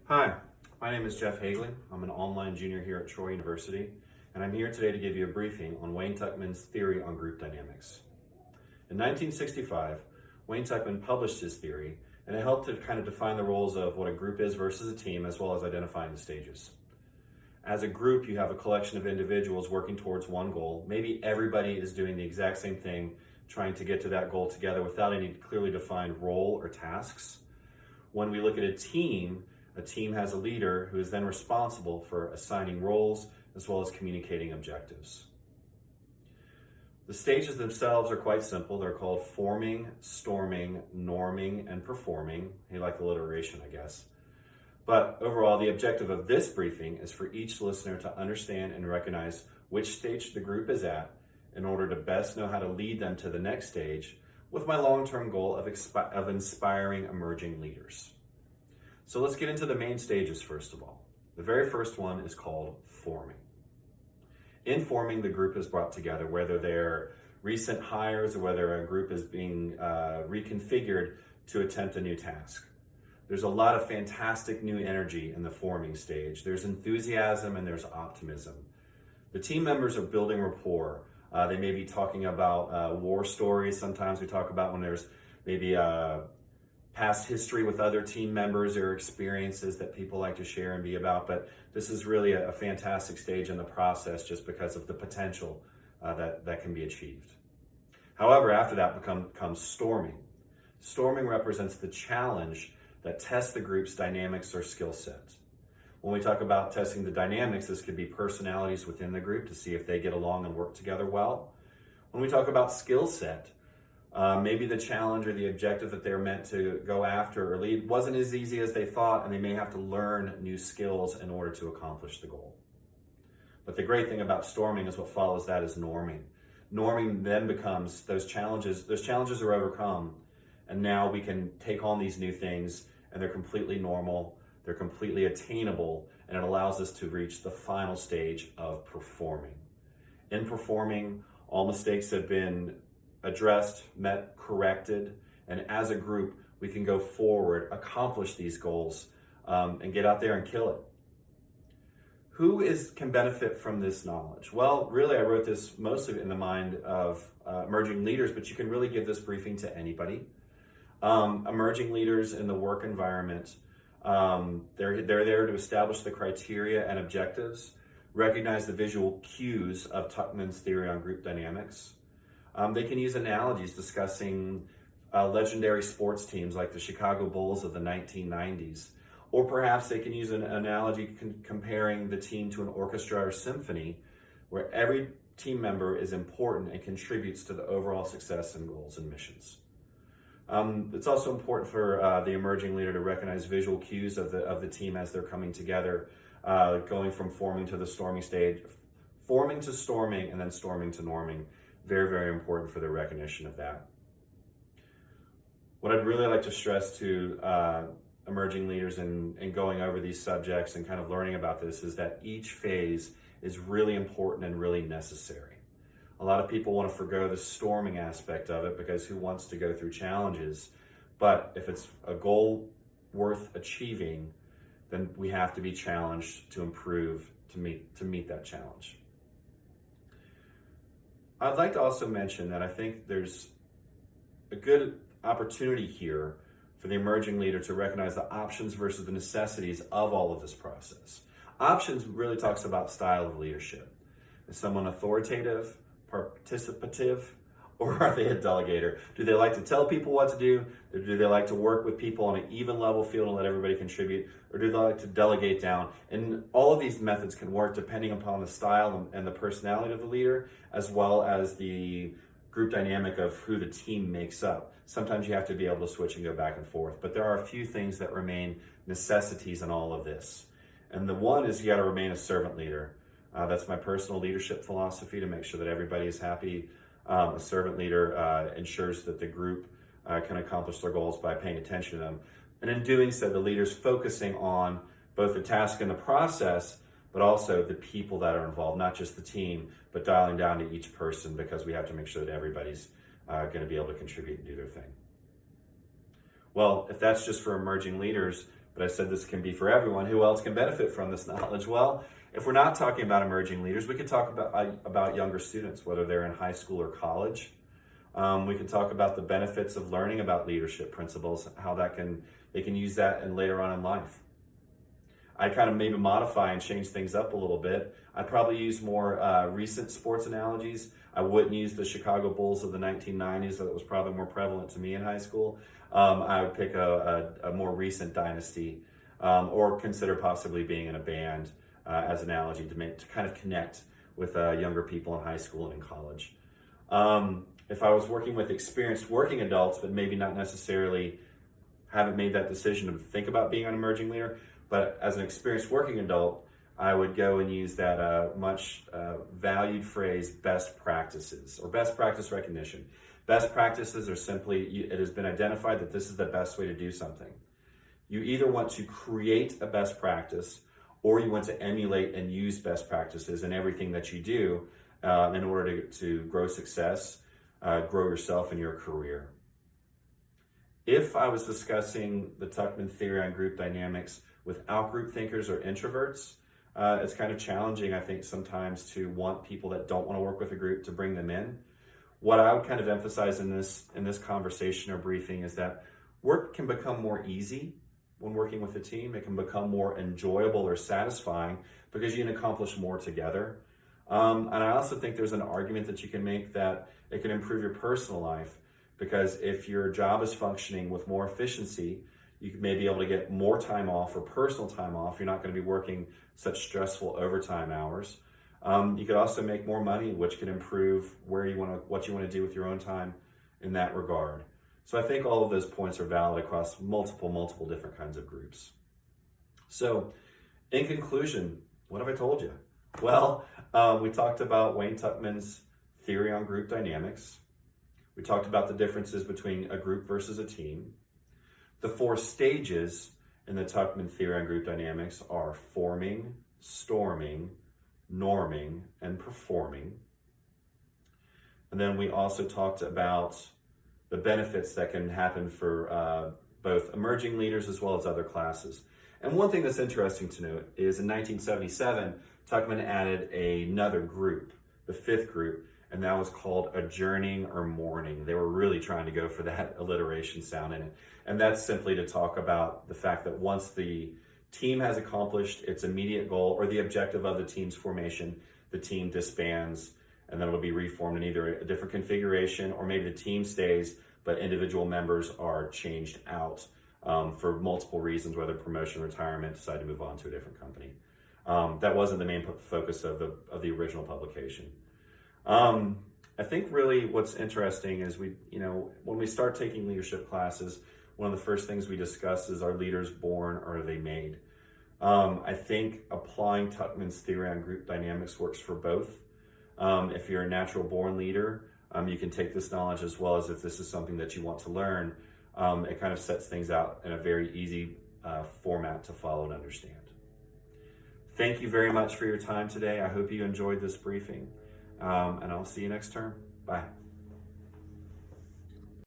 Hi, my name is Jeff Hagley. I'm an online junior here at Troy University, and I'm here today to give you a briefing on Wayne Tuchman's theory on group dynamics. In 1965, Wayne Tuchman published his theory, and it helped to kind of define the roles of what a group is versus a team, as well as identifying the stages. As a group, you have a collection of individuals working towards one goal. Maybe everybody is doing the exact same thing, trying to get to that goal together without any clearly defined role or tasks. When we look at a team has a leader who is then responsible for assigning roles as well as communicating objectives. The stages themselves are quite simple. They're called forming, storming, norming, and performing. You like the alliteration, I guess. But overall, the objective of this briefing is for each listener to understand and recognize which stage the group is at in order to best know how to lead them to the next stage, with my long-term goal of inspiring emerging leaders. So let's get into the main stages first of all. The very first one is called forming. In forming, the group is brought together, whether they're recent hires or whether a group is being reconfigured to attempt a new task. There's a lot of fantastic new energy in the forming stage. There's enthusiasm and there's optimism. The team members are building rapport. They may be talking about war stories. Sometimes we talk about when there's maybe past history with other team members or experiences that people like to share and be about, but this is really a fantastic stage in the process just because of the potential that can be achieved. However, after that comes storming. Storming represents the challenge that tests the group's dynamics or skill set. When we talk about testing the dynamics, this could be personalities within the group to see if they get along and work together well. When we talk about skill set, maybe the challenge or the objective that they're meant to go after or lead wasn't as easy as they thought, and they may have to learn new skills in order to accomplish the goal. But the great thing about storming is what follows that is norming. Norming then becomes those challenges are overcome, and now we can take on these new things, and they're completely normal, they're completely attainable, and it allows us to reach the final stage of performing. In performing, all mistakes have been addressed, met, corrected, and as a group, we can go forward, accomplish these goals, and get out there and kill it. Who can benefit from this knowledge? Well, really, I wrote this mostly in the mind of emerging leaders, but you can really give this briefing to anybody. Emerging leaders in the work environment, they're there to establish the criteria and objectives, recognize the visual cues of Tuchman's theory on group dynamics. They can use analogies discussing legendary sports teams like the Chicago Bulls of the 1990s. Or perhaps they can use an analogy comparing the team to an orchestra or symphony, where every team member is important and contributes to the overall success and goals and missions. It's also important for the emerging leader to recognize visual cues of the team as they're coming together, going from forming to the storming stage, forming to storming, and then storming to norming. Very, very important for the recognition of that. What I'd really like to stress to emerging leaders in going over these subjects and kind of learning about this is that each phase is really important and really necessary. A lot of people want to forgo the storming aspect of it because who wants to go through challenges? But if it's a goal worth achieving, then we have to be challenged to improve to meet that challenge. I'd like to also mention that I think there's a good opportunity here for the emerging leader to recognize the options versus the necessities of all of this process. Options really talks about style of leadership. Is someone authoritative, participative, or are they a delegator? Do they like to tell people what to do? Or do they like to work with people on an even level field and let everybody contribute? Or do they like to delegate down? And all of these methods can work depending upon the style and the personality of the leader, as well as the group dynamic of who the team makes up. Sometimes you have to be able to switch and go back and forth, but there are a few things that remain necessities in all of this. And the one is you got to remain a servant leader. That's my personal leadership philosophy, to make sure that everybody is happy. A servant leader ensures that the group can accomplish their goals by paying attention to them. And in doing so, the leader's focusing on both the task and the process, but also the people that are involved, not just the team, but dialing down to each person, because we have to make sure that everybody's going to be able to contribute and do their thing. Well, if that's just for emerging leaders, but I said this can be for everyone. Who else can benefit from this knowledge? Well, if we're not talking about emerging leaders, we could talk about younger students, whether they're in high school or college. We can talk about the benefits of learning about leadership principles, how they can use that and later on in life. I kind of maybe modify and change things up a little bit. I'd probably use more recent sports analogies. I wouldn't use the Chicago Bulls of the 1990s, that was probably more prevalent to me in high school. I would pick a more recent dynasty, or consider possibly being in a band as an analogy to kind of connect with younger people in high school and in college. If I was working with experienced working adults, but maybe not necessarily haven't made that decision to think about being an emerging leader, but as an experienced working adult, I would go and use that much valued phrase, best practices, or best practice recognition. Best practices are simply, it has been identified that this is the best way to do something. You either want to create a best practice, or you want to emulate and use best practices in everything that you do in order to grow success, grow yourself in your career. If I was discussing the Tuckman theory on group dynamics without group thinkers or introverts, it's kind of challenging, I think, sometimes to want people that don't want to work with a group to bring them in. What I would kind of emphasize in this conversation or briefing is that work can become more easy when working with a team. It can become more enjoyable or satisfying because you can accomplish more together. And I also think there's an argument that you can make that it can improve your personal life, because if your job is functioning with more efficiency, you may be able to get more time off or personal time off. You're not going to be working such stressful overtime hours. You could also make more money, which can improve what you want to do with your own time in that regard. So I think all of those points are valid across multiple different kinds of groups. So in conclusion, what have I told you? Well, we talked about Wayne Tuckman's theory on group dynamics. We talked about the differences between a group versus a team. The 4 stages in the Tuckman theory on group dynamics are forming, storming, norming, and performing. And then we also talked about the benefits that can happen for both emerging leaders as well as other classes. And one thing that's interesting to note is in 1977, Tuckman added another group, the 5th group, and that was called adjourning or mourning. They were really trying to go for that alliteration sound in it. And that's simply to talk about the fact that once the team has accomplished its immediate goal or the objective of the team's formation, the team disbands, and then it'll be reformed in either a different configuration, or maybe the team stays, but individual members are changed out for multiple reasons, whether promotion, retirement, decide to move on to a different company. That wasn't the main focus of the original publication. I think really what's interesting is when we start taking leadership classes, one of the first things we discuss is, are leaders born or are they made? I think applying Tuckman's theory on group dynamics works for both. If you're a natural born leader, you can take this knowledge, as well as if this is something that you want to learn. It kind of sets things out in a very easy format to follow and understand. Thank you very much for your time today. I hope you enjoyed this briefing, and I'll see you next term. Bye.